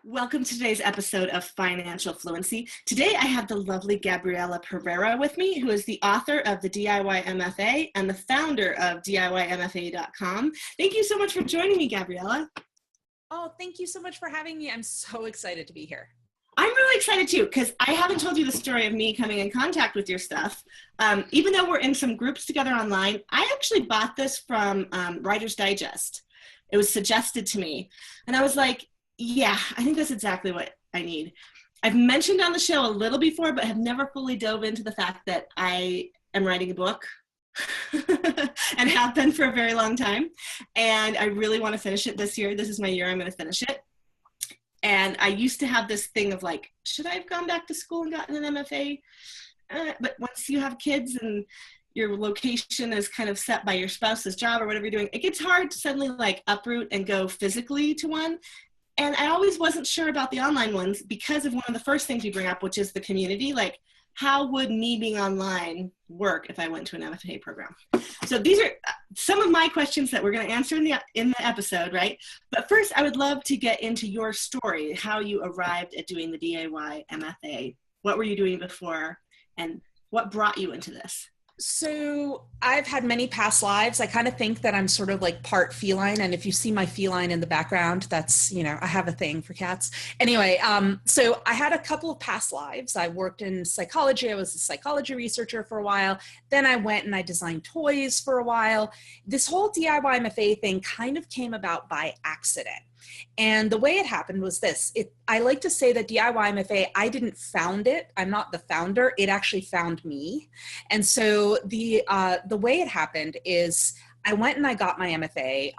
Welcome to today's episode of Financial Fluency. Today I have the lovely Gabriela Pereira with me, who is the author of the DIY MFA and the founder of DIYMFA.com. Thank you so much for joining me, Gabriela. Oh, thank you so much for having me. I'm so excited to be here. I'm really excited too, because I haven't told you the story of me coming in contact with your stuff. Even though we're in some groups together online, I actually bought this from Writer's Digest. It was suggested to me, and I was like, yeah, I think that's exactly what I need. I've mentioned on the show a little before, but have never fully dove into the fact that I am writing a book and have been for a very long time. And I really want to finish it this year. This is my year I'm going to finish it. And I used to have this thing of like, should I have gone back to school and gotten an MFA? But once you have kids and your location is kind of set by your spouse's job or whatever you're doing, it gets hard to suddenly like uproot and go physically to one. And I always wasn't sure about the online ones because of one of the first things you bring up, which is the community. Like, how would me being online work if I went to an MFA program? So these are some of my questions that we're going to answer in the episode, right? But first, I would love to get into your story, how you arrived at doing the DIY MFA. What were you doing before, and what brought you into this? So I've had many past lives. I kind of think that I'm sort of like part feline. And if you see my feline in the background, that's, I have a thing for cats. Anyway, so I had a couple of past lives. I worked in psychology. I was a psychology researcher for a while. Then I went and I designed toys for a while. This whole DIY MFA thing kind of came about by accident. And the way it happened was this. I like to say that DIY MFA, I didn't found it. I'm not the founder. It actually found me. And so the way it happened is I went and I got my MFA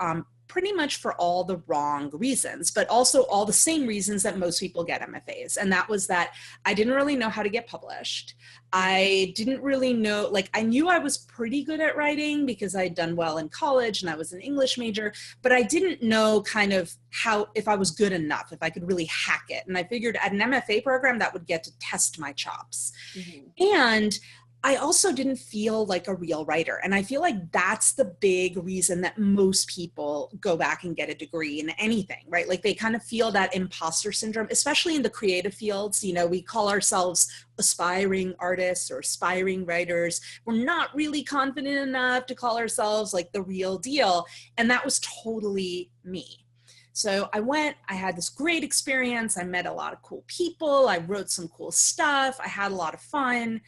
pretty much for all the wrong reasons, but also all the same reasons that most people get MFAs. And that was that I didn't really know how to get published. I didn't really know, I knew I was pretty good at writing because I'd done well in college and I was an English major, but I didn't know kind of how, if I was good enough, if I could really hack it. And I figured at an MFA program that would get to test my chops. Mm-hmm. And I also didn't feel like a real writer. And I feel like that's the big reason that most people go back and get a degree in anything, right? Like they kind of feel that imposter syndrome, especially in the creative fields. We call ourselves aspiring artists or aspiring writers. We're not really confident enough to call ourselves like the real deal. And that was totally me. So I went, I had this great experience. I met a lot of cool people. I wrote some cool stuff. I had a lot of fun.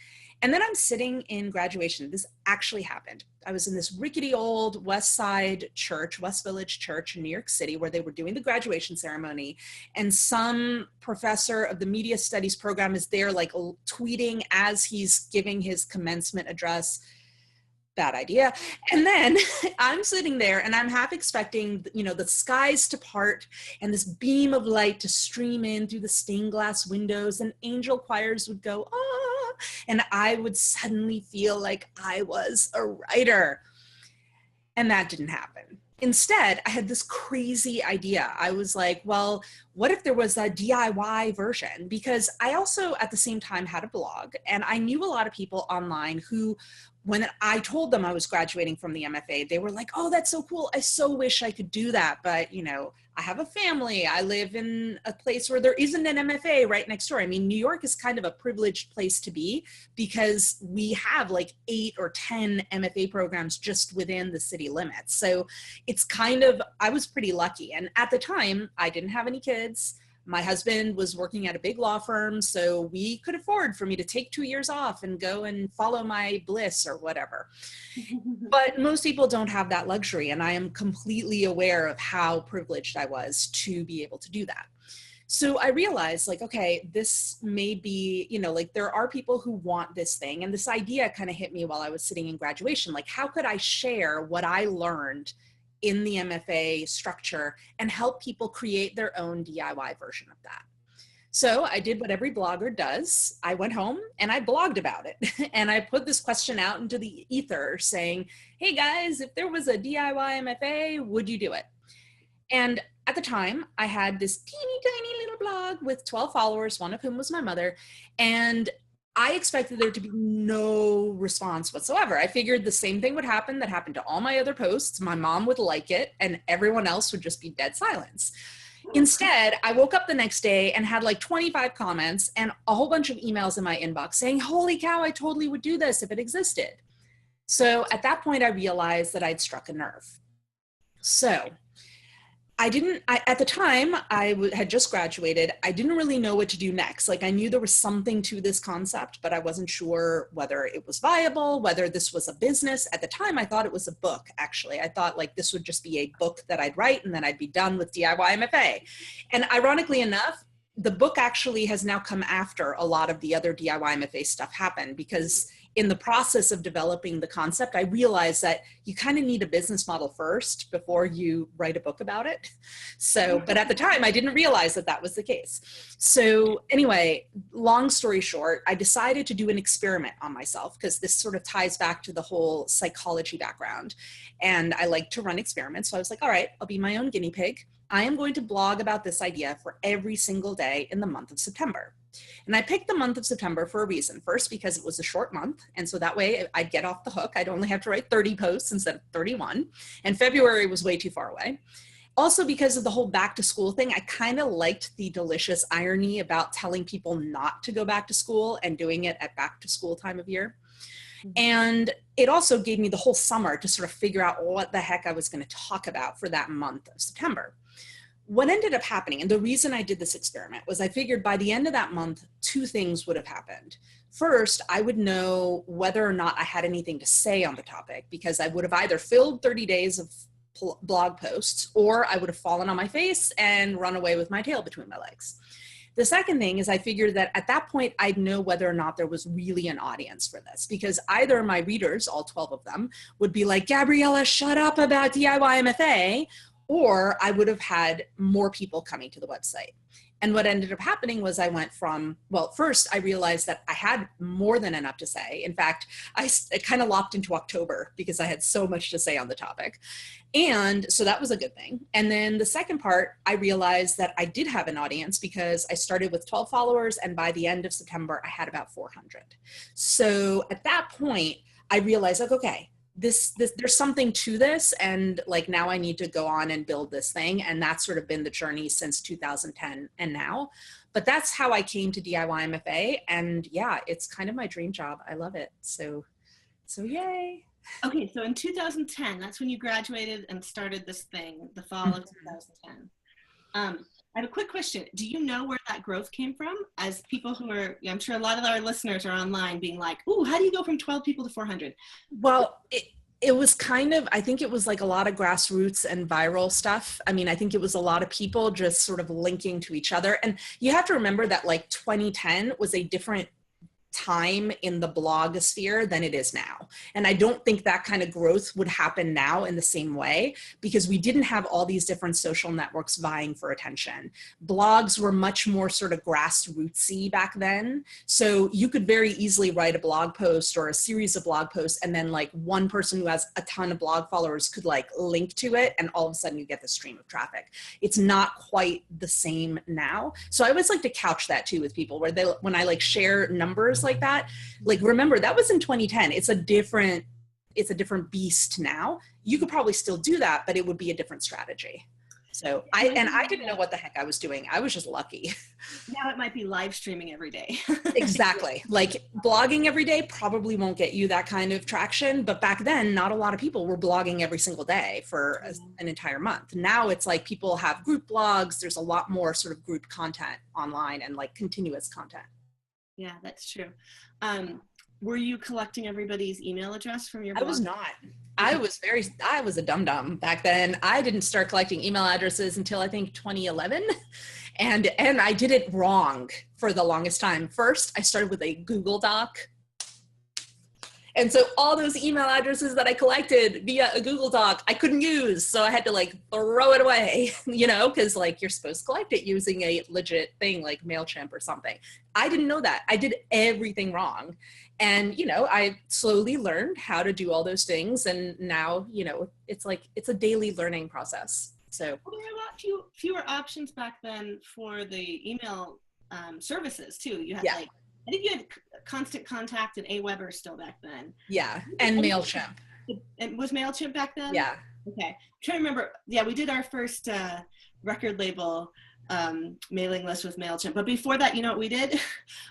And then I'm sitting in graduation. This actually happened. I was in this rickety old West Side church, West Village church in New York City, where they were doing the graduation ceremony. And some professor of the media studies program is there like tweeting as he's giving his commencement address. Bad idea. And then I'm sitting there and I'm half expecting, the skies to part and this beam of light to stream in through the stained glass windows and angel choirs would go, ah, and I would suddenly feel like I was a writer. And that didn't happen. Instead, I had this crazy idea. I was like, well, what if there was a DIY version? Because I also at the same time had a blog and I knew a lot of people online who, when I told them I was graduating from the MFA, they were like, oh, that's so cool. I so wish I could do that. But, I have a family. I live in a place where there isn't an MFA right next door. I mean, New York is kind of a privileged place to be because we have like 8 or 10 MFA programs just within the city limits. So it's I was pretty lucky. And at the time, I didn't have any kids. My husband was working at a big law firm, so we could afford for me to take 2 years off and go and follow my bliss or whatever. But most people don't have that luxury, and I am completely aware of how privileged I was to be able to do that. So I realized okay, this may be, there are people who want this thing. And this idea kind of hit me while I was sitting in graduation. How could I share what I learned in the MFA structure and help people create their own DIY version of that? So I did what every blogger does. I went home and I blogged about it. And I put this question out into the ether saying, hey guys, if there was a DIY MFA, would you do it? And at the time, I had this teeny tiny little blog with 12 followers, one of whom was my mother. And I expected there to be no response whatsoever. I figured the same thing would happen that happened to all my other posts. My mom would like it and everyone else would just be dead silence. Instead, I woke up the next day and had like 25 comments and a whole bunch of emails in my inbox saying, holy cow, I totally would do this if it existed. So at that point, I realized that I'd struck a nerve. So at the time I had just graduated, I didn't really know what to do next. Like I knew there was something to this concept, but I wasn't sure whether it was viable, whether this was a business. At the time, I thought it was a book, actually. I thought like this would just be a book that I'd write and then I'd be done with DIY MFA. And ironically enough, the book actually has now come after a lot of the other DIY MFA stuff happened, because in the process of developing the concept, I realized that you kind of need a business model first before you write a book about it. So, but at the time I didn't realize that that was the case. So anyway, long story short, I decided to do an experiment on myself, because this sort of ties back to the whole psychology background. And I like to run experiments. So I was like, all right, I'll be my own guinea pig. I am going to blog about this idea for every single day in the month of September. And I picked the month of September for a reason. First, because it was a short month. And so that way I'd get off the hook. I'd only have to write 30 posts instead of 31. And February was way too far away. Also, because of the whole back to school thing, I kind of liked the delicious irony about telling people not to go back to school and doing it at back to school time of year. And it also gave me the whole summer to sort of figure out what the heck I was going to talk about for that month of September. What ended up happening, and the reason I did this experiment, was I figured by the end of that month, two things would have happened. First, I would know whether or not I had anything to say on the topic, because I would have either filled 30 days of blog posts, or I would have fallen on my face and run away with my tail between my legs. The second thing is I figured that at that point, I'd know whether or not there was really an audience for this, because either my readers, all 12 of them, would be like, Gabriela, shut up about DIY MFA, or I would have had more people coming to the website. And what ended up happening was I went from, well, first I realized that I had more than enough to say. In fact, it kind of locked into October because I had so much to say on the topic. And so that was a good thing. And then the second part, I realized that I did have an audience, because I started with 12 followers, and by the end of September, I had about 400. So at that point, I realized, like, okay, this there's something to this, and like now I need to go on and build this thing. And that's sort of been the journey since 2010 and now. But that's how I came to DIY MFA, and yeah, it's kind of my dream job. I love it. So yay. Okay, so in 2010, that's when you graduated and started this thing, the fall of 2010. I have a quick question. Do you know where that growth came from? As people who are, I'm sure a lot of our listeners are online being like, ooh, how do you go from 12 people to 400? Well, it was kind of, I think it was like a lot of grassroots and viral stuff. I mean, I think it was a lot of people just sort of linking to each other. And you have to remember that like 2010 was a different time in the blogosphere than it is now. And I don't think that kind of growth would happen now in the same way, because we didn't have all these different social networks vying for attention. Blogs were much more sort of grassrootsy back then. So you could very easily write a blog post or a series of blog posts, and then like one person who has a ton of blog followers could like link to it, and all of a sudden you get the stream of traffic. It's not quite the same now. So I always like to couch that too with people, where when I like share numbers like that, like remember that was in 2010. It's a different beast now. You could probably still do that, but it would be a different strategy. So I didn't know what the heck I was doing. I was just lucky. Now it might be live streaming every day. Exactly. Like blogging every day probably won't get you that kind of traction, but back then not a lot of people were blogging every single day for an entire month. Now it's like people have group blogs. There's a lot more sort of group content online and like continuous content. Yeah, that's true. Were you collecting everybody's email address from your blog? I was not. I was a dum-dum back then. I didn't start collecting email addresses until I think 2011. And I did it wrong for the longest time. First, I started with a Google Doc. And so all those email addresses that I collected via a Google Doc, I couldn't use. So I had to like throw it away, you know, because like you're supposed to collect it using a legit thing like MailChimp or something. I didn't know that. I did everything wrong. And, you know, I slowly learned how to do all those things. And now, you know, it's a daily learning process. So well, there were a lot fewer options back then for the email services too. You had like, I think you had Constant Contact and Aweber still back then. Yeah, and MailChimp. And was MailChimp back then? Yeah. Okay. I'm trying to remember. Yeah, we did our first record label mailing list with MailChimp. But before that, you know what we did?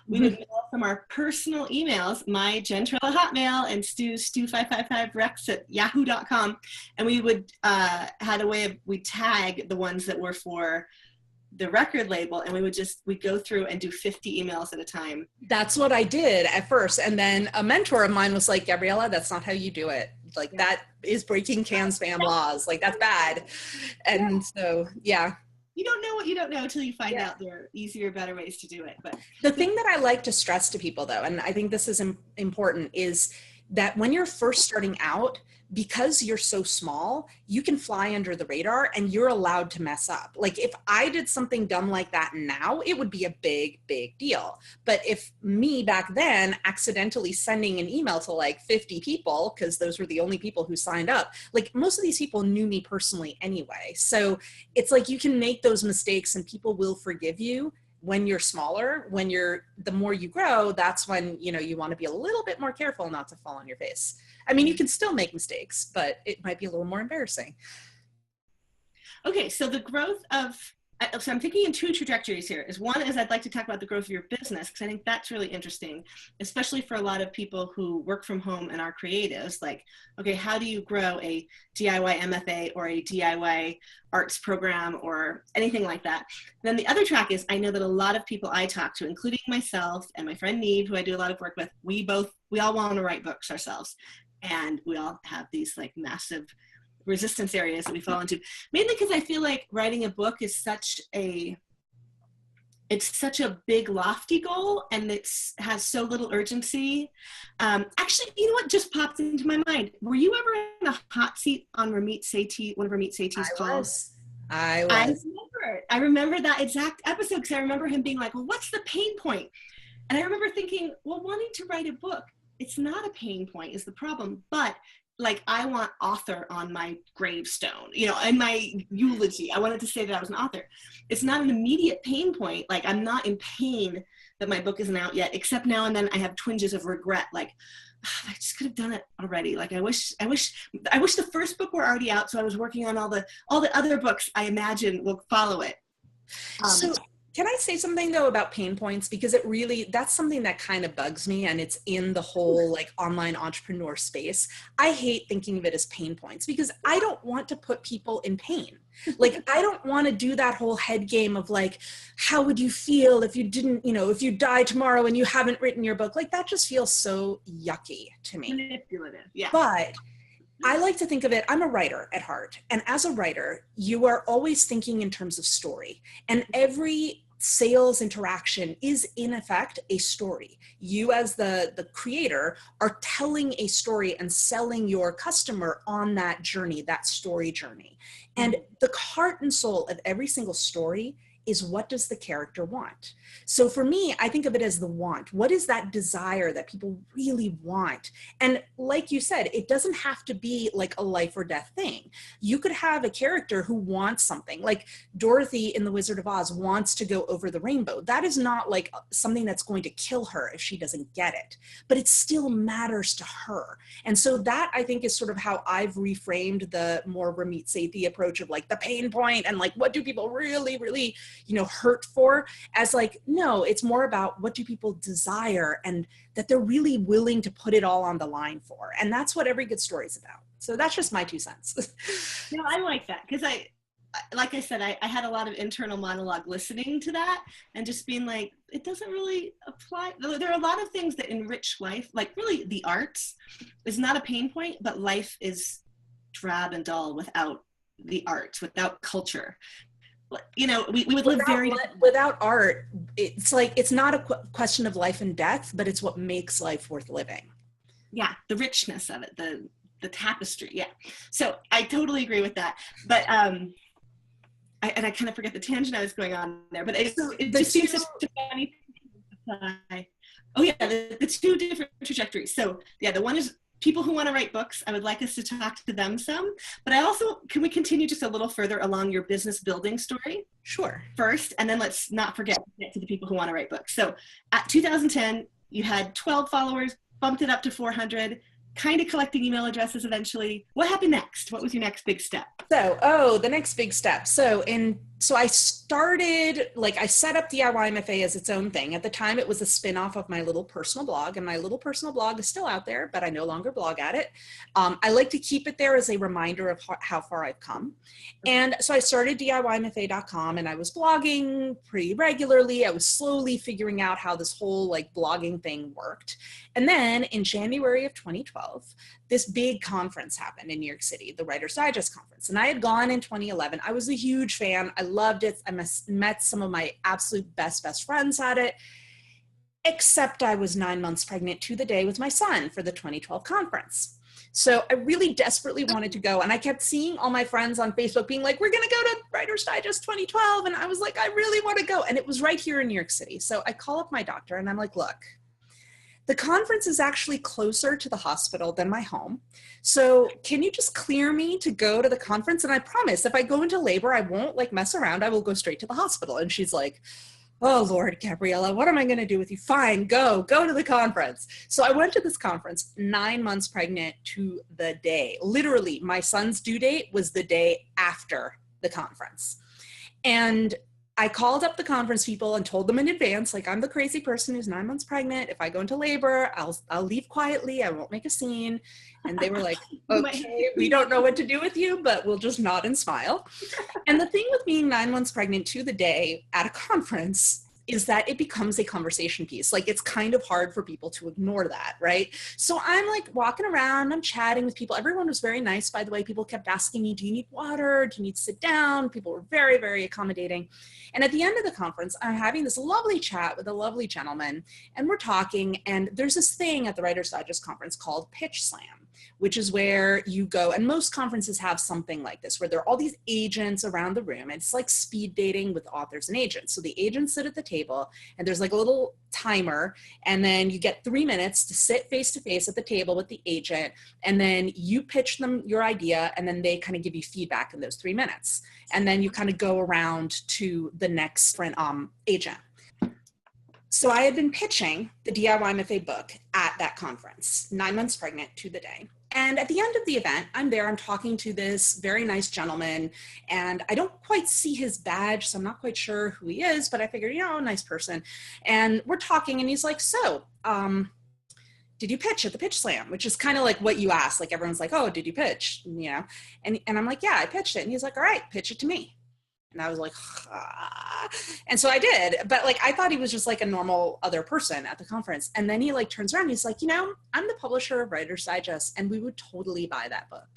We would mail from our personal emails, my Jen Turrell at Hotmail and stu555rex at yahoo.com. And we would had a way of, we tag the ones that were for the record label, and we'd go through and do 50 emails at a time. That's what I did at first. And then a mentor of mine was like, Gabriela, that's not how you do it. Like that is breaking can spam laws. Like that's bad. And so, yeah. You don't know what you don't know until you find out there are easier, better ways to do it. But the thing that I like to stress to people though, and I think this is important, is that when you're first starting out, because you're so small, you can fly under the radar and you're allowed to mess up. Like if I did something dumb like that now, it would be a big, big deal. But if me back then accidentally sending an email to like 50 people, because those were the only people who signed up, like most of these people knew me personally anyway. So it's like you can make those mistakes and people will forgive you. When you're smaller, the more you grow, that's when, you know, you want to be a little bit more careful not to fall on your face. I mean, you can still make mistakes, but it might be a little more embarrassing. Okay, so the growth of, so I'm thinking in two trajectories here. One is I'd like to talk about the growth of your business, because I think that's really interesting, especially for a lot of people who work from home and are creatives. Like, okay, how do you grow a DIY MFA or a DIY arts program or anything like that? And then the other track is, I know that a lot of people I talk to, including myself and my friend Neve, who I do a lot of work with, we all want to write books ourselves. And we all have these like massive resistance areas that we fall into, mainly because I feel like writing a book is such a big lofty goal, and has so little urgency. Actually, you know what just popped into my mind? Were you ever in a hot seat on Ramit Sethi, one of Ramit Sethi's calls? I was. I remember that exact episode, because I remember him being like, well, what's the pain point? And I remember thinking, well, wanting to write a book, it's not a pain point is the problem, but like I want author on my gravestone, you know, in my eulogy. I wanted to say that I was an author. It's not an immediate pain point. Like I'm not in pain that my book isn't out yet, except now and then I have twinges of regret. Like I just could have done it already. Like I wish the first book were already out. So I was working on all the other books I imagine will follow it. So can I say something though about pain points? Because that's something that kind of bugs me, and it's in the whole like online entrepreneur space. I hate thinking of it as pain points because I don't want to put people in pain. Like I don't want to do that whole head game of like, how would you feel if you didn't, you know, if you die tomorrow and you haven't written your book? Like that just feels so yucky to me. Manipulative, yeah. But I like to think of it, I'm a writer at heart. And as a writer, you are always thinking in terms of story. And every sales interaction is in effect a story. You as the creator are telling a story and selling your customer on that journey, that story journey. And the heart and soul of every single story is, what does the character want? So for me, I think of it as the want. What is that desire that people really want? And like you said, it doesn't have to be like a life or death thing. You could have a character who wants something, like Dorothy in The Wizard of Oz wants to go over the rainbow. That is not like something that's going to kill her if she doesn't get it, but it still matters to her. And so that, I think, is sort of how I've reframed the more Ramit Sethi approach of like the pain point and like, what do people really, really, you know, hurt for, as like, no, it's more about what do people desire and that they're really willing to put it all on the line for. And that's what every good story is about. So that's just my 2 cents. You know, I like that because like I said, I had a lot of internal monologue listening to that and just being like, it doesn't really apply. There are a lot of things that enrich life, like really the arts is not a pain point, but life is drab and dull without the arts, without culture. You know, we would live without art. It's like, it's not a question of life and death, but it's what makes life worth living. Yeah. The richness of it, the tapestry. Yeah. So I totally agree with that. But, I kind of forget the tangent I was going on there, but it just seems such a funny thing. Oh yeah. The 2 different trajectories. So yeah, the one is people who want to write books. I would like us to talk to them some, but can we continue just a little further along your business building story? Sure. First, and then let's not forget to get to the people who want to write books. So at 2010, you had 12 followers, bumped it up to 400. kind of collecting email addresses eventually. What happened next? What was your next big step? So, the next big step. So I started, like, I set up DIY MFA as its own thing. At the time, it was a spin-off of my little personal blog, and my little personal blog is still out there, but I no longer blog at it. I like to keep it there as a reminder of how far I've come. And so I started DIYMFA.com, and I was blogging pretty regularly. I was slowly figuring out how this whole like blogging thing worked. And then in January of 2012, this big conference happened in New York City, the Writer's Digest conference. And I had gone in 2011. I was a huge fan. I loved it. I met some of my absolute best friends at it, except I was 9 months pregnant to the day with my son for the 2012 conference. So I really desperately wanted to go. And I kept seeing all my friends on Facebook being like, we're going to go to Writer's Digest 2012. And I was like, I really want to go. And it was right here in New York City. So I call up my doctor and I'm like, look, the conference is actually closer to the hospital than my home. So can you just clear me to go to the conference? And I promise if I go into labor, I won't like mess around. I will go straight to the hospital. And she's like, oh Lord, Gabriela, what am I going to do with you? Fine, go to the conference. So I went to this conference 9 months pregnant to the day. Literally, my son's due date was the day after the conference. And I called up the conference people and told them in advance, like, I'm the crazy person who's 9 months pregnant. If I go into labor, I'll leave quietly. I won't make a scene. And they were like, okay, we don't know what to do with you, but we'll just nod and smile. And the thing with being 9 months pregnant to the day at a conference is that it becomes a conversation piece. Like, it's kind of hard for people to ignore that, right? So I'm like walking around, I'm chatting with people. Everyone was very nice, by the way. People kept asking me, do you need water? Do you need to sit down? People were very, very accommodating. And at the end of the conference, I'm having this lovely chat with a lovely gentleman, and we're talking, and there's this thing at the Writer's Digest conference called Pitch Slam, which is where you go, and most conferences have something like this, where there are all these agents around the room, and it's like speed dating with authors and agents. So the agents sit at the table, and there's like a little timer, and then you get 3 minutes to sit face to face at the table with the agent, and then you pitch them your idea, and then they kind of give you feedback in those 3 minutes. And then you kind of go around to the next agent. So I had been pitching the DIY MFA book at that conference, 9 months pregnant to the day. And at the end of the event, I'm there, I'm talking to this very nice gentleman, and I don't quite see his badge, so I'm not quite sure who he is, but I figured, nice person. And we're talking, and he's like, so, did you pitch at the Pitch Slam? Which is kind of like what you ask. Like, everyone's like, oh, did you pitch? And I'm like, yeah, I pitched it. And he's like, all right, pitch it to me. And I was like, ah. And so I did, but like, I thought he was just like a normal other person at the conference. And then he like turns around and he's like, I'm the publisher of Writer's Digest, and we would totally buy that book.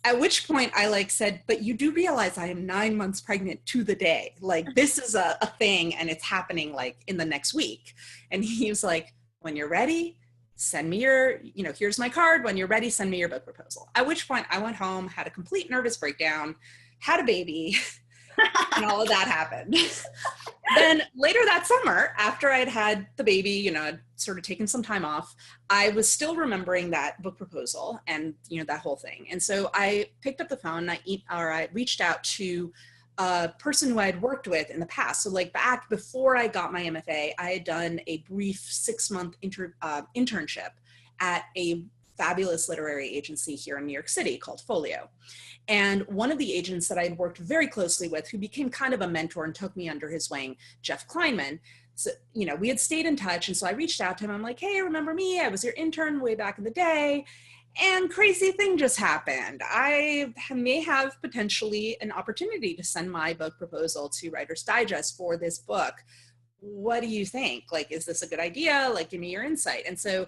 At which point I like said, but you do realize I am 9 months pregnant to the day. Like, this is a thing, and it's happening like in the next week. And he was like, when you're ready, send me your, here's my card. When you're ready, send me your book proposal. At which point I went home, had a complete nervous breakdown, had a baby, and all of that happened. Then later that summer, after I'd had the baby, I'd sort of taken some time off, I was still remembering that book proposal and, that whole thing. And so I picked up the phone and I reached out to a person who I'd worked with in the past. So like back before I got my MFA, I had done a brief 6-month internship at a fabulous literary agency here in New York City called Folio. And one of the agents that I had worked very closely with, who became kind of a mentor and took me under his wing, Jeff Kleinman, so, we had stayed in touch. And so I reached out to him. I'm like, hey, remember me? I was your intern way back in the day. And crazy thing just happened. I may have potentially an opportunity to send my book proposal to Writer's Digest for this book. What do you think? Like, is this a good idea? Like, give me your insight. And so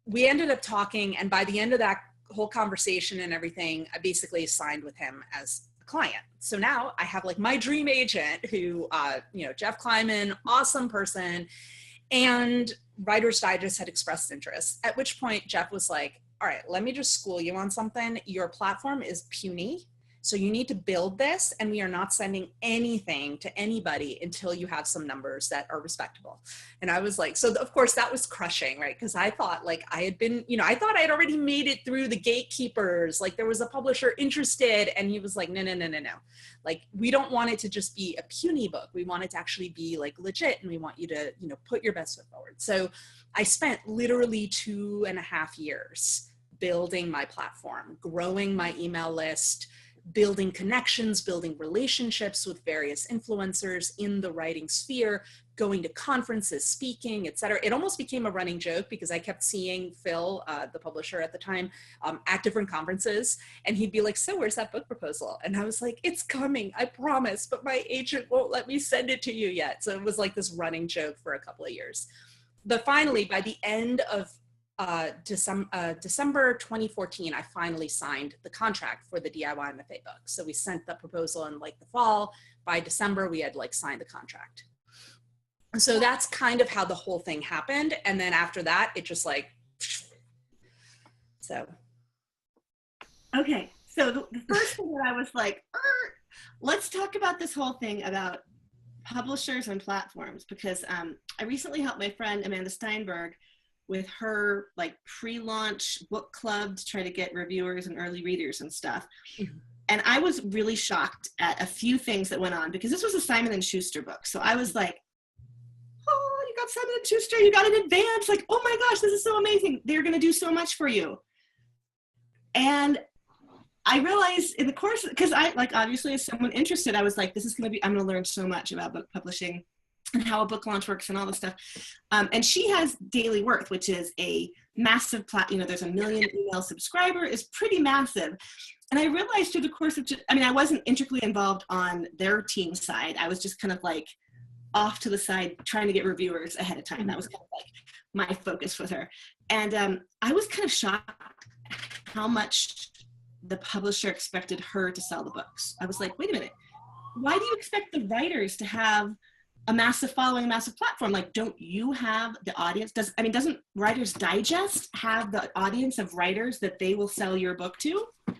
we ended up talking, and by the end of that whole conversation and everything, I basically signed with him as a client. So now I have like my dream agent who, Jeff Kleinman, awesome person, and Writer's Digest had expressed interest, at which point Jeff was like, all right, let me just school you on something. Your platform is puny. So you need to build this, and we are not sending anything to anybody until you have some numbers that are respectable. And I was like, so of course that was crushing, right? Because I thought like I had been, I thought I had already made it through the gatekeepers. Like there was a publisher interested, and he was like, no. Like, we don't want it to just be a puny book. We want it to actually be like legit, and we want you to, put your best foot forward. So I spent literally 2.5 years building my platform, growing my email list, building connections, building relationships with various influencers in the writing sphere, going to conferences, speaking, etc. It almost became a running joke because I kept seeing Phil, the publisher at the time, at different conferences, and he'd be like, so where's that book proposal? And I was like, it's coming, I promise, but my agent won't let me send it to you yet. So it was like this running joke for a couple of years. But finally, by the end of December 2014, I finally signed the contract for the DIY MFA book. So we sent the proposal in like the fall. By December, we had like signed the contract. So that's kind of how the whole thing happened. And then after that, it just like, so. Okay, so the first thing that I was like, let's talk about this whole thing about publishers and platforms, because I recently helped my friend Amanda Steinberg with her like pre-launch book club to try to get reviewers and early readers and stuff. Mm-hmm. And I was really shocked at a few things that went on because this was a Simon & Schuster book. So I was like, oh, you got Simon & Schuster, you got an advance. Like, oh my gosh, this is so amazing. They're going to do so much for you. And I realized in the course, because I like, obviously as someone interested, I was like, this is going to be, I'm going to learn so much about book publishing and how a book launch works and all this stuff. And she has Daily Worth, which is a massive there's 1 million email subscriber, is pretty massive. And I realized through the course of, I wasn't intricately involved on their team side. I was just kind of like off to the side trying to get reviewers ahead of time. That was kind of like my focus with her. And I was kind of shocked how much the publisher expected her to sell the books. I was like, wait a minute, why do you expect the writers to have a massive following, a massive platform? Like, don't you have the audience? Doesn't Writer's Digest have the audience of writers that they will sell your book to? Let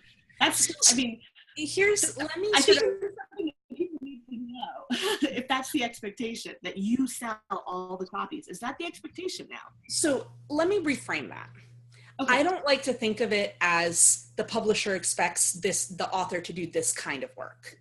me I think something people need to know. If that's the expectation, that you sell all the copies, is that the expectation now? So let me reframe that. Okay. I don't like to think of it as the publisher expects the author to do this kind of work.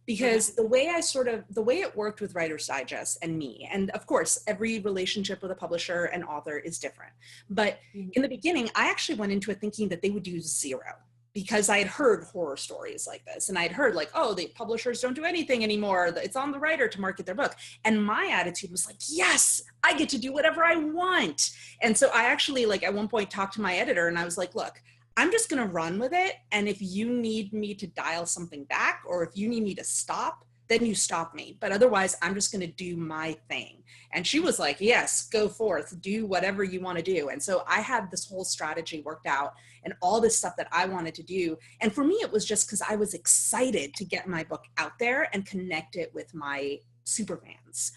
Because the way it worked with Writer's Digest and me, and of course, every relationship with a publisher and author is different. But in the beginning, I actually went into it thinking that they would do zero, because I had heard horror stories like this. And I'd heard like, oh, the publishers don't do anything anymore. It's on the writer to market their book. And my attitude was like, yes, I get to do whatever I want. And so I actually like at one point talked to my editor and I was like, look, I'm just going to run with it. And if you need me to dial something back, or if you need me to stop, then you stop me. But otherwise, I'm just going to do my thing. And she was like, yes, go forth, do whatever you want to do. And so I had this whole strategy worked out and all this stuff that I wanted to do. And for me, it was just because I was excited to get my book out there and connect it with my superfans.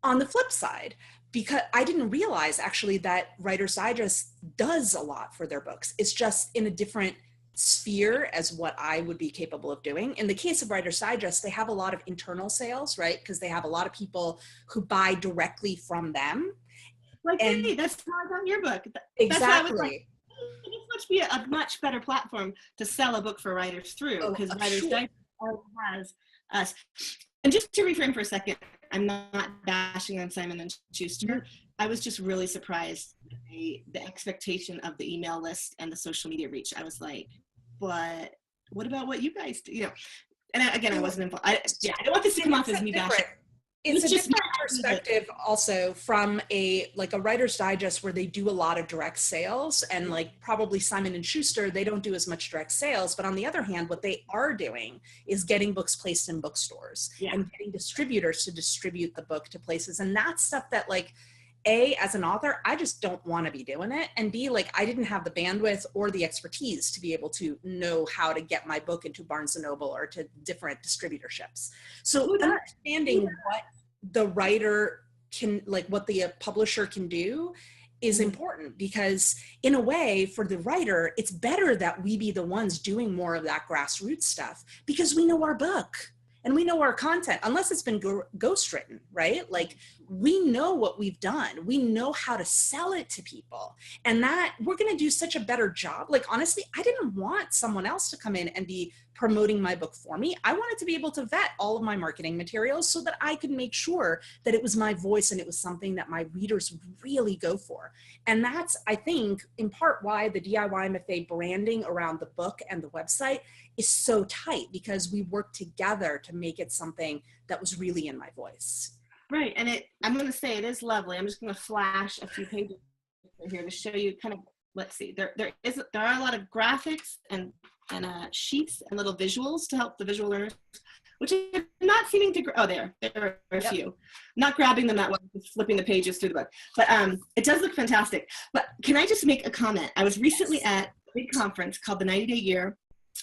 On the flip side, because I didn't realize actually that Writer's Digest does a lot for their books. It's just in a different sphere as what I would be capable of doing. In the case of Writer's Digest, they have a lot of internal sales, right? Because they have a lot of people who buy directly from them. Like, hey, that's how I got your book. Exactly. That's why I was like, this must be a much better platform to sell a book for writers through, because Writer's Digest has us. And just to reframe for a second, I'm not bashing on Simon & Schuster. I was just really surprised at the expectation of the email list and the social media reach. I was like, but what about what you guys do? And again, I wasn't involved. I don't want this to come off as me bashing. It's a different perspective also from a Writer's Digest where they do a lot of direct sales, and like probably Simon & Schuster, they don't do as much direct sales. But on the other hand, what they are doing is getting books placed in bookstores and getting distributors to distribute the book to places. And that's stuff that like, A, as an author, I just don't want to be doing it. And B, like I didn't have the bandwidth or the expertise to be able to know how to get my book into Barnes & Noble or to different distributorships. So understanding what the writer can, like what the publisher can do is important, because in a way for the writer, it's better that we be the ones doing more of that grassroots stuff because we know our book and we know our content, unless it's been ghostwritten, right? Like we know what we've done. We know how to sell it to people, and that we're going to do such a better job. Like, honestly, I didn't want someone else to come in and be promoting my book for me. I wanted to be able to vet all of my marketing materials so that I could make sure that it was my voice and it was something that my readers would really go for. And that's, I think, in part why the DIY MFA branding around the book and the website is so tight, because we work together to make it something that was really in my voice. Right. And I'm going to say it is lovely. I'm just going to flash a few pages here to show you kind of, let's see, there are a lot of graphics and sheets and little visuals to help the visual learners, which I'm not seeming to, there are a few. Not grabbing them that way, just flipping the pages through the book. But it does look fantastic. But can I just make a comment? I was recently at a big conference called the 90-Day Year,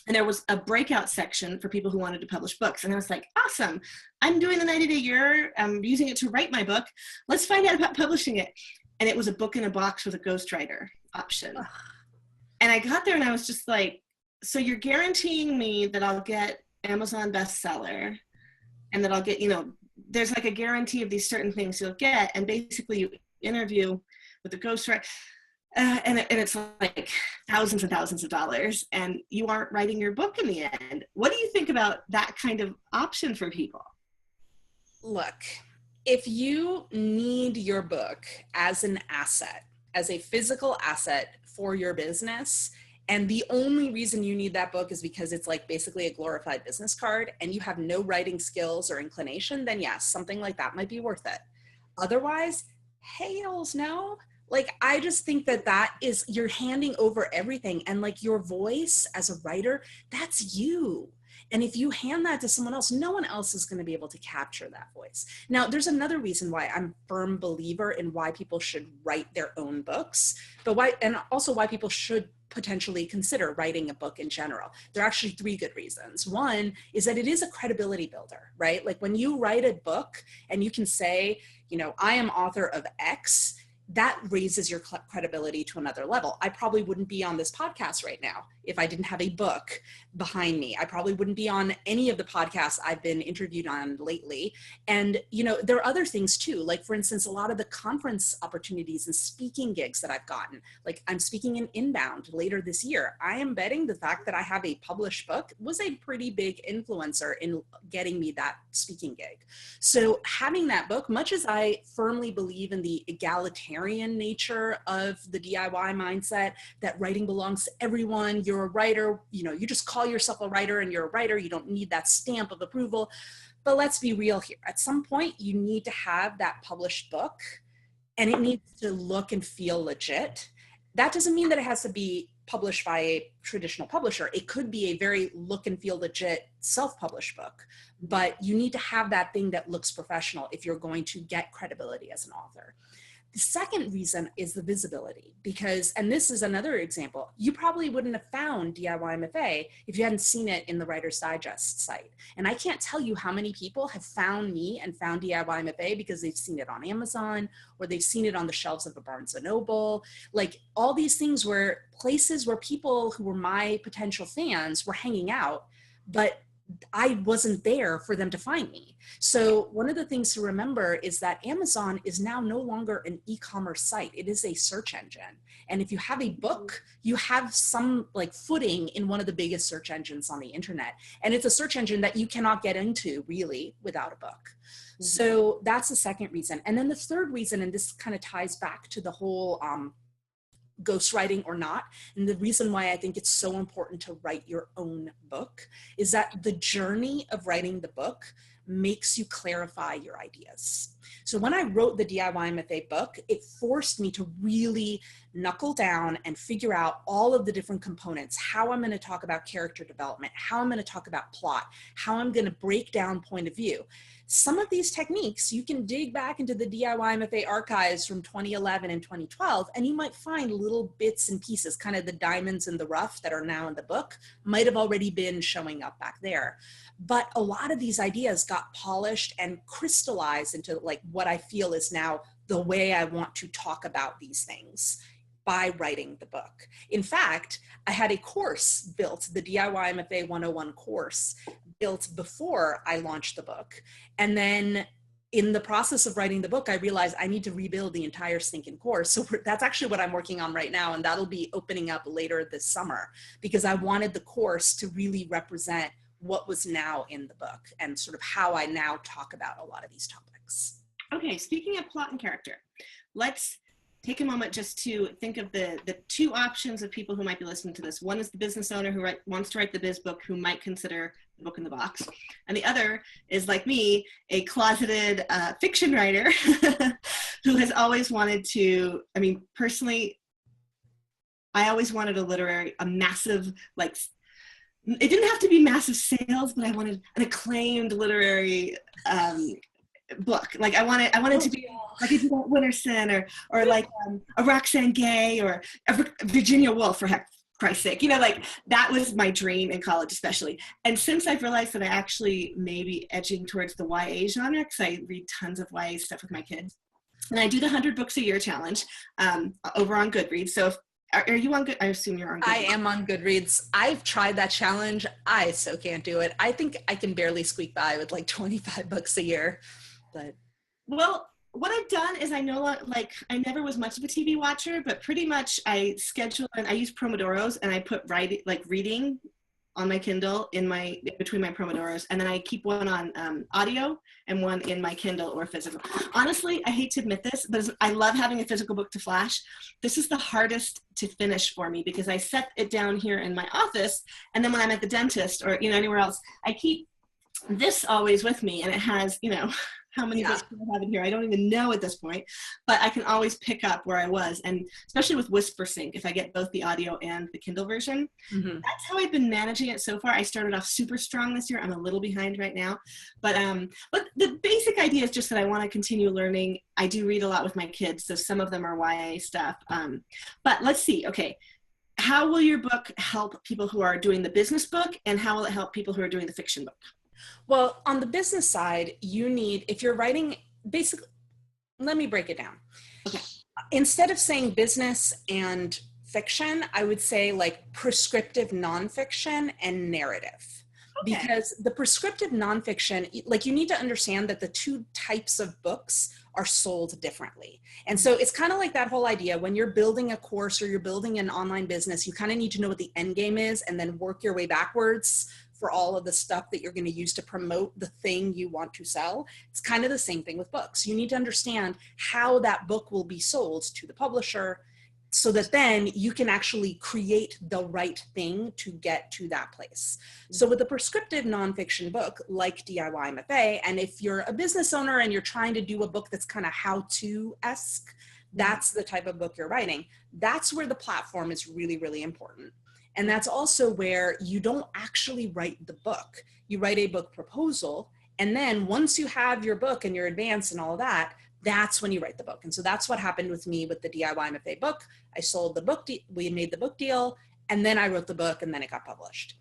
and there was a breakout section for people who wanted to publish books. And I was like, awesome, I'm doing the 90-Day Year. I'm using it to write my book. Let's find out about publishing it. And it was a book in a box with a ghostwriter option. And I got there and I was just like, so you're guaranteeing me that I'll get Amazon bestseller and that I'll get, there's like a guarantee of these certain things you'll get. And basically you interview with the ghostwriter and it's like thousands and thousands of dollars, and you aren't writing your book in the end. What do you think about that kind of option for people? Look, if you need your book as an asset, as a physical asset for your business, and the only reason you need that book is because it's like basically a glorified business card and you have no writing skills or inclination, then yes, something like that might be worth it. Otherwise, hails no. Like, I just think that is, you're handing over everything, and like your voice as a writer, that's you. And if you hand that to someone else, no one else is going to be able to capture that voice. Now, there's another reason why I'm a firm believer in why people should write their own books, and also why people should potentially consider writing a book in general. There are actually 3 good reasons. One is that it is a credibility builder, right? Like when you write a book and you can say, I am author of X, that raises your credibility to another level. I probably wouldn't be on this podcast right now if I didn't have a book behind me. I probably wouldn't be on any of the podcasts I've been interviewed on lately. And, there are other things too. Like, for instance, a lot of the conference opportunities and speaking gigs that I've gotten, like I'm speaking in Inbound later this year. I am betting the fact that I have a published book was a pretty big influencer in getting me that speaking gig. So having that book, much as I firmly believe in the egalitarian nature of the DIY mindset, that writing belongs to everyone, you're a writer, you just call yourself a writer and you're a writer, you don't need that stamp of approval. But let's be real here. At some point, you need to have that published book and it needs to look and feel legit. That doesn't mean that it has to be published by a traditional publisher. It could be a very look and feel legit self-published book, but you need to have that thing that looks professional if you're going to get credibility as an author. The second reason is the visibility, because, and this is another example, you probably wouldn't have found DIY MFA if you hadn't seen it in the Writer's Digest site. And I can't tell you how many people have found me and found DIY MFA because they've seen it on Amazon or they've seen it on the shelves of a Barnes & Noble, like all these things where places where people who were my potential fans were hanging out, but I wasn't there for them to find me. So one of the things to remember is that Amazon is now no longer an e-commerce site. It is a search engine. And if you have a book, you have some like footing in one of the biggest search engines on the internet. And it's a search engine that you cannot get into really without a book. So that's the second reason. And then the third reason, and this kind of ties back to the whole ghostwriting or not, and the reason why I think it's so important to write your own book is that the journey of writing the book makes you clarify your ideas. So when I wrote the DIY MFA book, it forced me to really knuckle down and figure out all of the different components, how I'm going to talk about character development, how I'm going to talk about plot, how I'm going to break down point of view. Some of these techniques, you can dig back into the DIY MFA archives from 2011 and 2012, and you might find little bits and pieces, kind of the diamonds in the rough that are now in the book, might have already been showing up back there. But a lot of these ideas got polished and crystallized into like what I feel is now the way I want to talk about these things by writing the book. In fact, I had a course built, the DIY MFA 101 course, built before I launched the book. And then in the process of writing the book, I realized I need to rebuild the entire stinking course. So that's actually what I'm working on right now. And that'll be opening up later this summer, because I wanted the course to really represent what was now in the book and sort of how I now talk about a lot of these topics. Okay, speaking of plot and character, let's take a moment just to think of the two options of people who might be listening to this. One is the business owner who wants to write the biz book, who might consider the book in the box. And the other is, like me, a closeted fiction writer who has always wanted to, I mean, personally, I always wanted a massive, like, it didn't have to be massive sales, but I wanted an acclaimed literary book. Like I wanted to be like a Winterson or like a Roxane Gay or a Virginia Woolf, for Christ's sake. You know, like that was my dream in college, especially. And since I've realized that I actually may be edging towards the YA genre, because I read tons of YA stuff with my kids, and I do the 100 books a year challenge over on Goodreads. So are you on Good? I assume you're on Goodreads. I am on Goodreads. I've tried that challenge. I so can't do it. I think I can barely squeak by with like 25 books a year. But well, what I've done is I never was much of a TV watcher, but pretty much I schedule and I use Pomodoros, and I put reading on my Kindle between my Pomodoros, and then I keep one on audio and one in my Kindle or physical. Honestly, I hate to admit this, but I love having a physical book to flash. This is the hardest to finish for me because I set it down here in my office, and then when I'm at the dentist or anywhere else, I keep this always with me, and it has how many books do I have in here? I don't even know at this point, but I can always pick up where I was. And especially with WhisperSync, if I get both the audio and the Kindle version, that's how I've been managing it so far. I started off super strong this year. I'm a little behind right now, but the basic idea is just that I want to continue learning. I do read a lot with my kids, so some of them are YA stuff. But let's see, okay. How will your book help people who are doing the business book, and how will it help people who are doing the fiction book? Well, on the business side, if you're writing, basically, let me break it down. Okay. Instead of saying business and fiction, I would say like prescriptive nonfiction and narrative. Okay. Because the prescriptive nonfiction, like you need to understand that the two types of books are sold differently. And so it's kind of like that whole idea when you're building a course or you're building an online business, you kind of need to know what the end game is and then work your way backwards for all of the stuff that you're going to use to promote the thing you want to sell. It's kind of the same thing with books. You need to understand how that book will be sold to the publisher so that then you can actually create the right thing to get to that place. So with a prescriptive nonfiction book like DIY MFA, and if you're a business owner and you're trying to do a book that's kind of how-to-esque, that's the type of book you're writing. That's where the platform is really, really important. And that's also where you don't actually write the book. You write a book proposal, and then once you have your book and you're advanced and all of that, that's when you write the book. And so that's what happened with me with the DIY MFA book. I sold the book, we made the book deal, and then I wrote the book, and then it got published.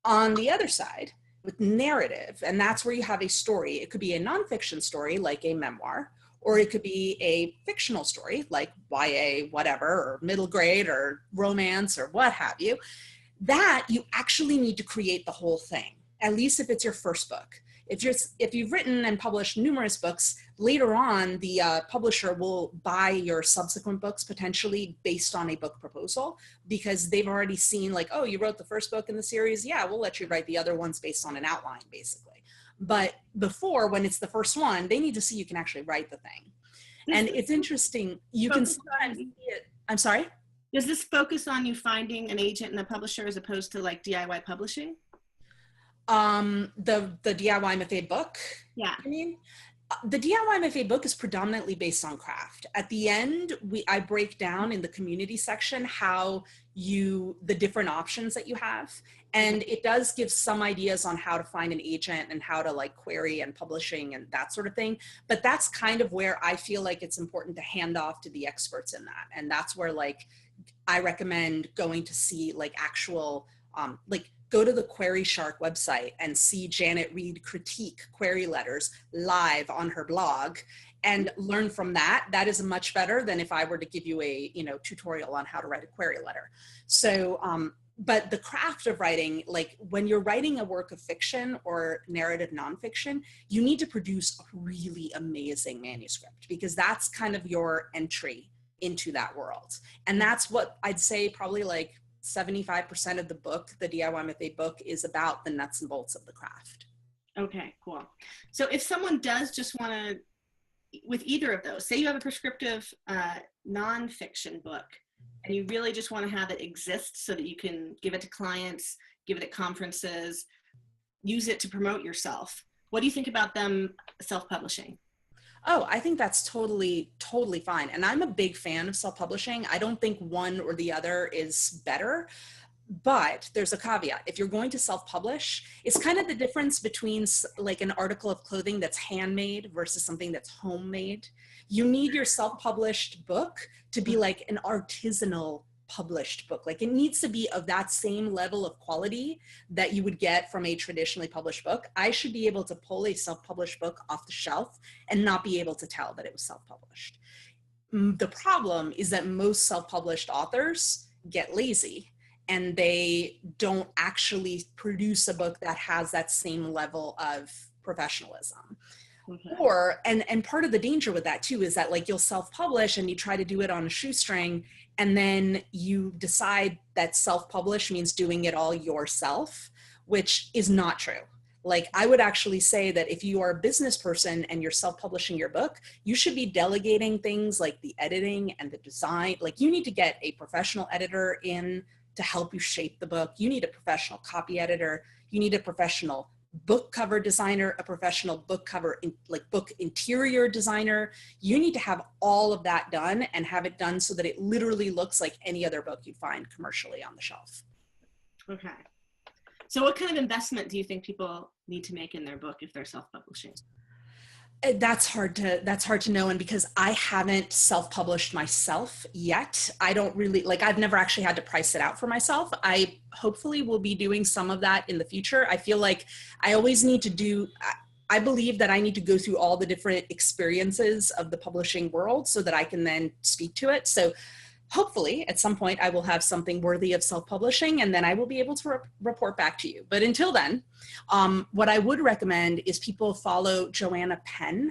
On the other side, with narrative, and that's where you have a story. It could be a nonfiction story, like a memoir, or it could be a fictional story like YA, whatever, or middle grade or romance or what have you, that you actually need to create the whole thing, at least if it's your first book. If you've written and published numerous books, later on, the publisher will buy your subsequent books potentially based on a book proposal because they've already seen like, oh, you wrote the first book in the series. Yeah, we'll let you write the other ones based on an outline, basically. But before, when it's the first one, they need to see you can actually write the thing. And it's interesting. You can sometimes see it. I'm sorry? Does this focus on you finding an agent and a publisher as opposed to like DIY publishing? The DIY MFA book? Yeah. I mean, the DIY MFA book is predominantly based on craft. At the end, I break down in the community section how the different options that you have. And it does give some ideas on how to find an agent and how to like query and publishing and that sort of thing. But that's kind of where I feel like it's important to hand off to the experts in that. And that's where like, I recommend going to see like actual, go to the Query Shark website and see Janet Reed critique query letters live on her blog and learn from that. That is much better than if I were to give you a tutorial on how to write a query letter. So but the craft of writing, like when you're writing a work of fiction or narrative nonfiction, you need to produce a really amazing manuscript, because that's kind of your entry into that world. And that's what I'd say probably like 75% of the book, the DIY MFA book, is about the nuts and bolts of the craft. Okay, cool. So if someone does just want to, with either of those, say you have a prescriptive nonfiction book, and you really just want to have it exist so that you can give it to clients, give it at conferences, use it to promote yourself, what do you think about them self-publishing? Oh, I think that's totally fine. And I'm a big fan of self-publishing. I don't think one or the other is better, but there's a caveat. If you're going to self-publish, it's kind of the difference between like an article of clothing that's handmade versus something that's homemade. You need your self-published book to be like an artisanal published book. Like it needs to be of that same level of quality that you would get from a traditionally published book. I should be able to pull a self-published book off the shelf and not be able to tell that it was self-published. The problem is that most self-published authors get lazy and they don't actually produce a book that has that same level of professionalism. Okay. Or, and part of the danger with that too is that like you'll self-publish and you try to do it on a shoestring, and then you decide that self-publish means doing it all yourself, which is not true. Like I would actually say that if you are a business person and you're self-publishing your book, you should be delegating things like the editing and the design. Like you need to get a professional editor in to help you shape the book. You need a professional copy editor. You need a professional book cover designer, a professional book cover, book interior designer. You need to have all of that done and have it done so that it literally looks like any other book you'd find commercially on the shelf. Okay. So what kind of investment do you think people need to make in their book if they're self-publishing? That's hard to know. And because I haven't self-published myself yet, I don't really, like I've never actually had to price it out for myself. I hopefully will be doing some of that in the future. I feel like I always need to do, I believe that I need to go through all the different experiences of the publishing world so that I can then speak to it. So hopefully at some point I will have something worthy of self-publishing, and then I will be able to report back to you. But until then, what I would recommend is people follow Joanna Penn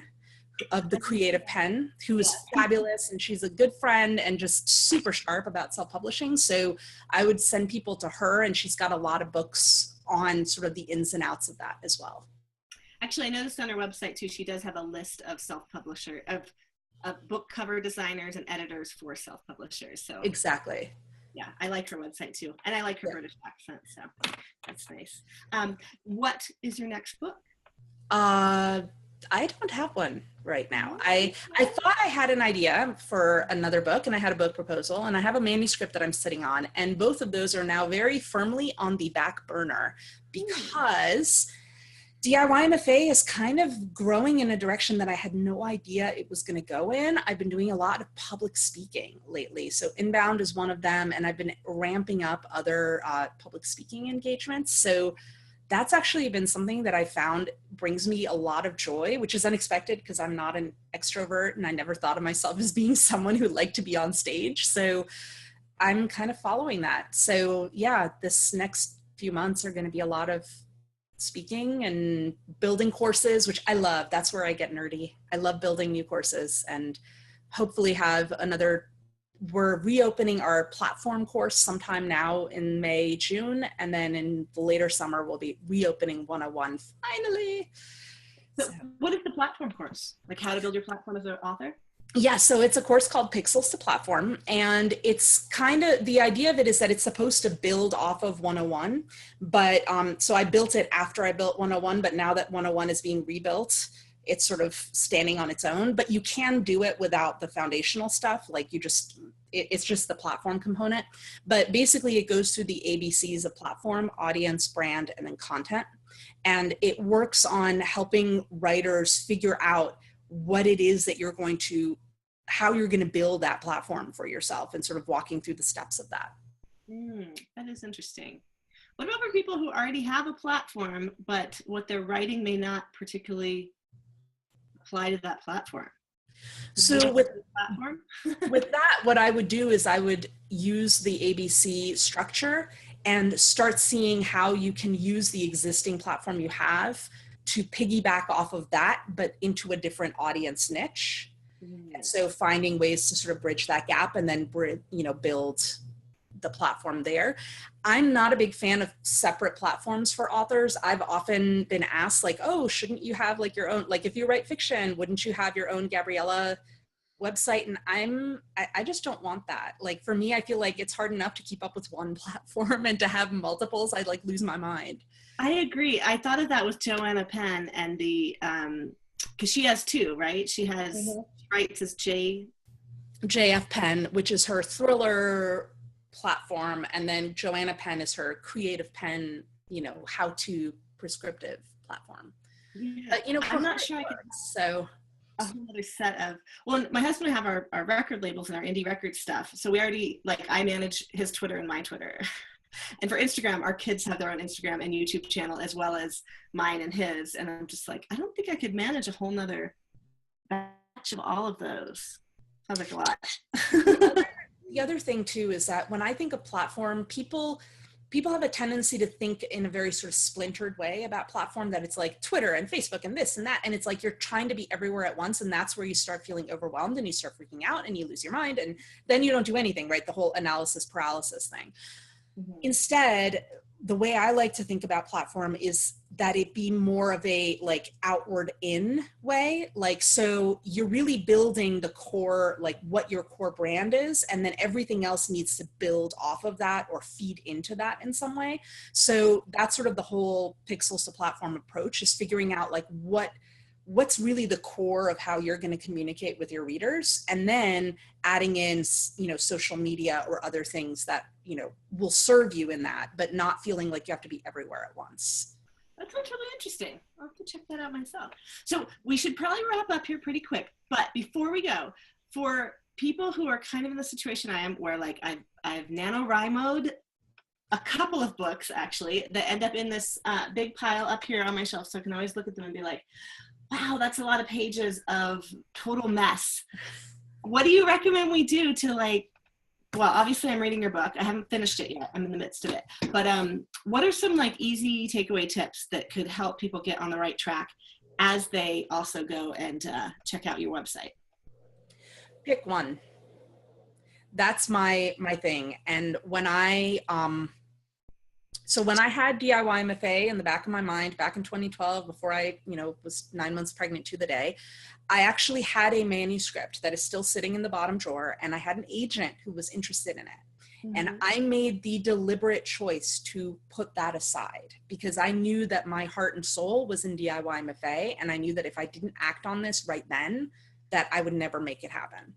of The Creative Pen, who is fabulous, and she's a good friend and just super sharp about self-publishing. So I would send people to her, and she's got a lot of books on sort of the ins and outs of that as well. Actually, I noticed on her website too, she does have a list of self-publisher, of book cover designers and editors for self-publishers. So exactly. Yeah, I like her website too. And I like her British accent, so that's nice. What is your next book? I don't have one right now. I thought I had an idea for another book, and I had a book proposal, and I have a manuscript that I'm sitting on, and both of those are now very firmly on the back burner because DIY MFA is kind of growing in a direction that I had no idea it was going to go in. I've been doing a lot of public speaking lately. So Inbound is one of them, and I've been ramping up other public speaking engagements. So that's actually been something that I found brings me a lot of joy, which is unexpected because I'm not an extrovert and I never thought of myself as being someone who liked to be on stage. So I'm kind of following that. So yeah, this next few months are going to be a lot of speaking and building courses, which I love. That's where I get nerdy. I love building new courses, and hopefully have another, we're reopening our platform course sometime now in May, June, and then in the later summer, we'll be reopening 101 finally. So what is the platform course? Like how to build your platform as an author? Yeah, so it's a course called Pixels to Platform, and it's kind of, the idea of it is that it's supposed to build off of 101, but so I built it after I built 101, but now that 101 is being rebuilt, it's sort of standing on its own, but you can do it without the foundational stuff, like you just, it's just the platform component, but basically it goes through the ABCs of platform, audience, brand, and then content, and it works on helping writers figure out what it is that you're going to, how you're going to build that platform for yourself, and sort of walking through the steps of that. That is interesting. What about for people who already have a platform, but what they're writing may not particularly apply to that platform? So with that, what I would do is I would use the ABC structure and start seeing how you can use the existing platform you have to piggyback off of that, but into a different audience niche. And so finding ways to sort of bridge that gap and then, build the platform there. I'm not a big fan of separate platforms for authors. I've often been asked like, oh, shouldn't you have like your own, like if you write fiction, wouldn't you have your own Gabriela website? And I just don't want that. Like for me, I feel like it's hard enough to keep up with one platform, and to have multiples, I'd like lose my mind. I agree. I thought of that with Joanna Penn and the, because she has two, right? She has, she writes as JF Penn, which is her thriller platform, and then Joanna Penn is her creative pen, how-to prescriptive platform. Yeah. I'm not sure I could. So a whole other set of, well, my husband and I have our record labels and our indie record stuff. So we already, like, I manage his Twitter and my Twitter. And for Instagram, our kids have their own Instagram and YouTube channel, as well as mine and his. And I'm just like, I don't think I could manage a whole nother batch of all of those. Sounds like a lot. The other thing too is that when I think of platform, people have a tendency to think in a very sort of splintered way about platform, that it's like Twitter and Facebook and this and that. And it's like you're trying to be everywhere at once. And that's where you start feeling overwhelmed and you start freaking out and you lose your mind. And then you don't do anything, right? The whole analysis paralysis thing. Mm-hmm. Instead, the way I like to think about platform is that it be more of a like outward in way. Like, so you're really building the core, like what your core brand is, and then everything else needs to build off of that or feed into that in some way. So that's sort of the whole pixels to platform approach, is figuring out like what's really the core of how you're going to communicate with your readers, and then adding in, social media or other things that, will serve you in that, but not feeling like you have to be everywhere at once. That sounds really interesting. I'll have to check that out myself. So we should probably wrap up here pretty quick, but before we go, for people who are kind of in the situation I am, where like I've NaNoWriMo'd a couple of books actually that end up in this big pile up here on my shelf, so I can always look at them and be like, wow, that's a lot of pages of total mess. What do you recommend we do to like, well, obviously I'm reading your book. I haven't finished it yet. I'm in the midst of it. But what are some like easy takeaway tips that could help people get on the right track as they also go and check out your website? Pick one. That's my thing. And when I had DIY MFA in the back of my mind back in 2012, before I, was 9 months pregnant to the day, I actually had a manuscript that is still sitting in the bottom drawer, and I had an agent who was interested in it. Mm-hmm. And I made the deliberate choice to put that aside, because I knew that my heart and soul was in DIY MFA, and I knew that if I didn't act on this right then, that I would never make it happen.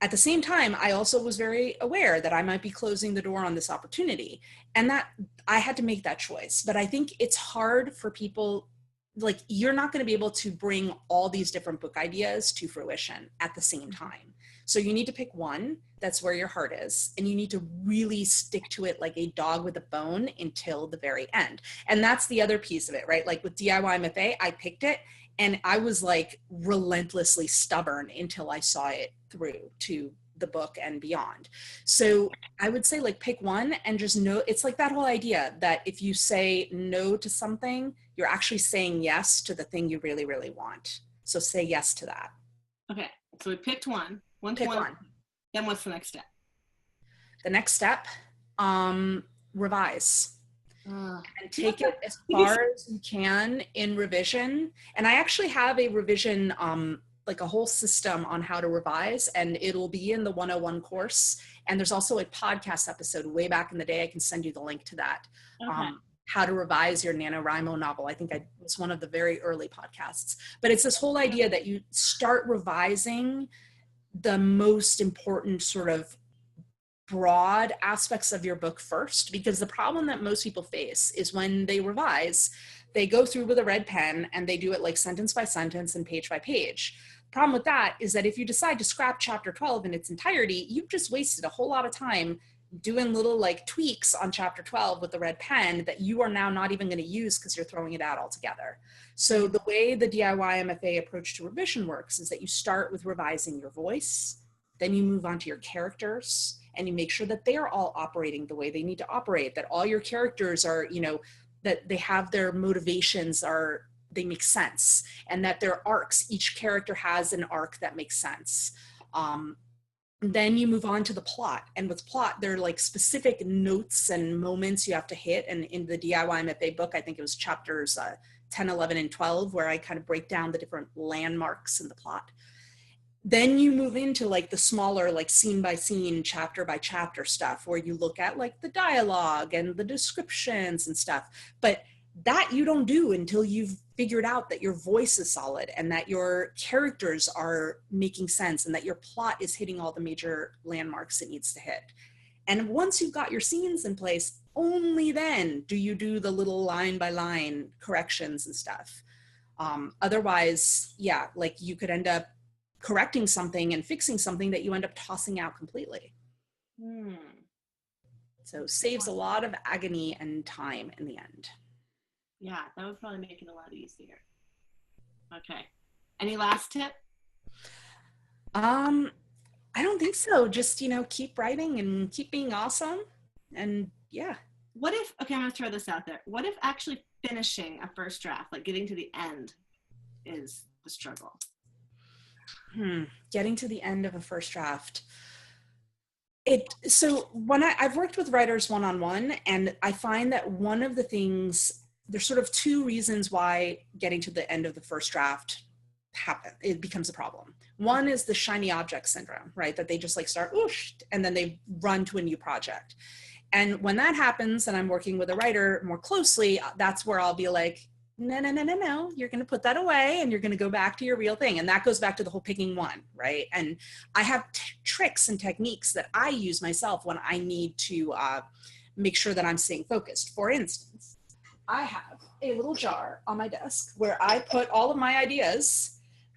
At the same time, I also was very aware that I might be closing the door on this opportunity, and that I had to make that choice. But I think it's hard for people, like, you're not going to be able to bring all these different book ideas to fruition at the same time. So you need to pick one that's where your heart is, and you need to really stick to it like a dog with a bone until the very end. And that's the other piece of it, right? Like with DIY MFA, I picked it, and I was like relentlessly stubborn until I saw it through to the book and beyond. So I would say like pick one and just know, it's like that whole idea that if you say no to something, you're actually saying yes to the thing you really, really want. So say yes to that. Okay. So we picked one. Pick one. Then what's the next step? The next step, revise. And take it as far as you can in revision. And I actually have a revision, like a whole system on how to revise, and it'll be in the 101 course. And there's also a podcast episode way back in the day. I can send you the link to that. Okay. How to revise your NaNoWriMo novel. I think it was one of the very early podcasts. But it's this whole idea that you start revising the most important sort of broad aspects of your book first, because the problem that most people face is when they revise, they go through with a red pen and they do it like sentence by sentence and page by page. Problem with that is that if you decide to scrap chapter 12 in its entirety, you've just wasted a whole lot of time doing little like tweaks on chapter 12 with the red pen that you are now not even going to use because you're throwing it out altogether. So the way the DIY MFA approach to revision works is that you start with revising your voice, then you move on to your characters, and you make sure that they're all operating the way they need to operate, that all your characters are, that they have their motivations they make sense, and that their arcs, each character has an arc that makes sense. Then you move on to the plot. And with plot, there are like specific notes and moments you have to hit. And in the DIY MFA book, I think it was chapters 10, 11, and 12, where I kind of break down the different landmarks in the plot. Then you move into like the smaller, like scene by scene, chapter by chapter stuff, where you look at like the dialogue and the descriptions and stuff. But that you don't do until you've figured out that your voice is solid and that your characters are making sense and that your plot is hitting all the major landmarks it needs to hit. And once you've got your scenes in place, only then do you do the little line by line corrections and stuff. Otherwise, yeah, like you could end up correcting something and fixing something that you end up tossing out completely. So saves a lot of agony and time in the end. Yeah, that would probably make it a lot easier. Okay. Any last tip? I don't think so. Just, keep writing and keep being awesome. And yeah. What if, okay, I'm going to throw this out there. What if actually finishing a first draft, like getting to the end, is the struggle? Getting to the end of a first draft. So when I've worked with writers one-on-one, and I find that one of the things, there's sort of two reasons why getting to the end of the first draft it becomes a problem. One is the shiny object syndrome, right? That they just like start, whoosh, and then they run to a new project. And when that happens, and I'm working with a writer more closely, that's where I'll be like, no, you're going to put that away and you're going to go back to your real thing. And that goes back to the whole picking one, right? And I have tricks and techniques that I use myself when I need to make sure that I'm staying focused. For instance, I have a little jar on my desk where I put all of my ideas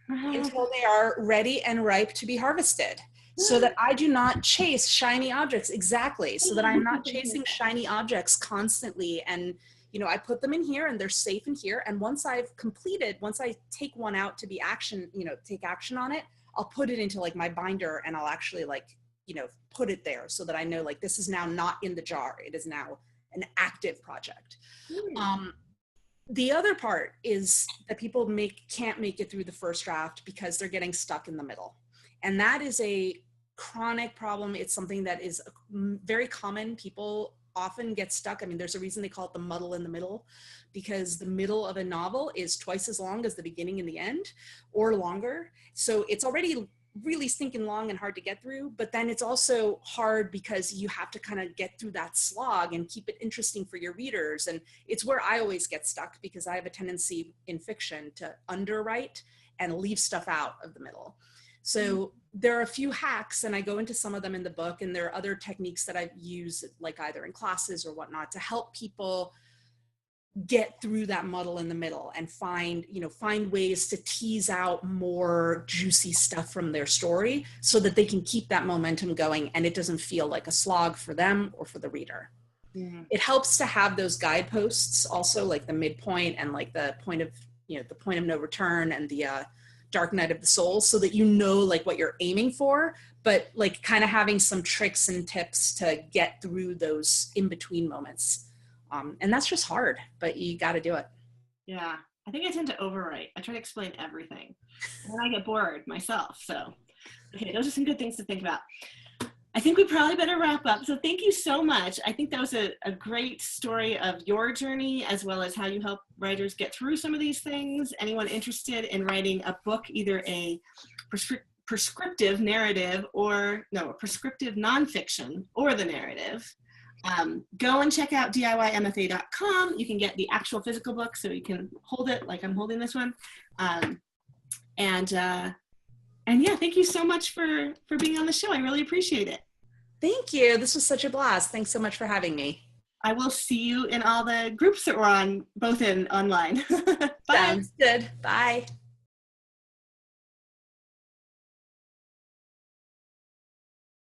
until they are ready and ripe to be harvested, so that I do not chase shiny objects. Exactly. So that I'm not chasing shiny objects constantly. And, I put them in here and they're safe in here. And once I take one out to be take action on it, I'll put it into like my binder, and I'll actually put it there so that I know like this is now not in the jar. It is now an active project. The other part is that people can't make it through the first draft because they're getting stuck in the middle. And that is a chronic problem. It's something that is very common. People often get stuck. I mean, there's a reason they call it the muddle in the middle, because the middle of a novel is twice as long as the beginning and the end, or longer. So it's already really stinking long and hard to get through, but then it's also hard because you have to kind of get through that slog and keep it interesting for your readers. And it's where I always get stuck, because I have a tendency in fiction to underwrite and leave stuff out of the middle. So there are a few hacks, and I go into some of them in the book, and there are other techniques that I've used, like either in classes or whatnot, to help people get through that muddle in the middle and find ways to tease out more juicy stuff from their story so that they can keep that momentum going and it doesn't feel like a slog for them or for the reader. Mm-hmm. It helps to have those guideposts also, like the midpoint and like the point of no return and the dark night of the soul, so that like what you're aiming for, but like kind of having some tricks and tips to get through those in-between moments. And that's just hard, but you got to do it. Yeah. I think I tend to overwrite. I try to explain everything and I get bored myself. So, okay, those are some good things to think about. I think we probably better wrap up. So thank you so much. I think that was a great story of your journey, as well as how you help writers get through some of these things. Anyone interested in writing a book, either a prescriptive narrative a prescriptive nonfiction or the narrative, go and check out DIYMFA.com. You can get the actual physical book, so you can hold it like I'm holding this one. And yeah, thank you so much for being on the show. I really appreciate it. Thank you. This was such a blast. Thanks so much for having me. I will see you in all the groups that we're on, both in online. Bye. Sounds good. Bye.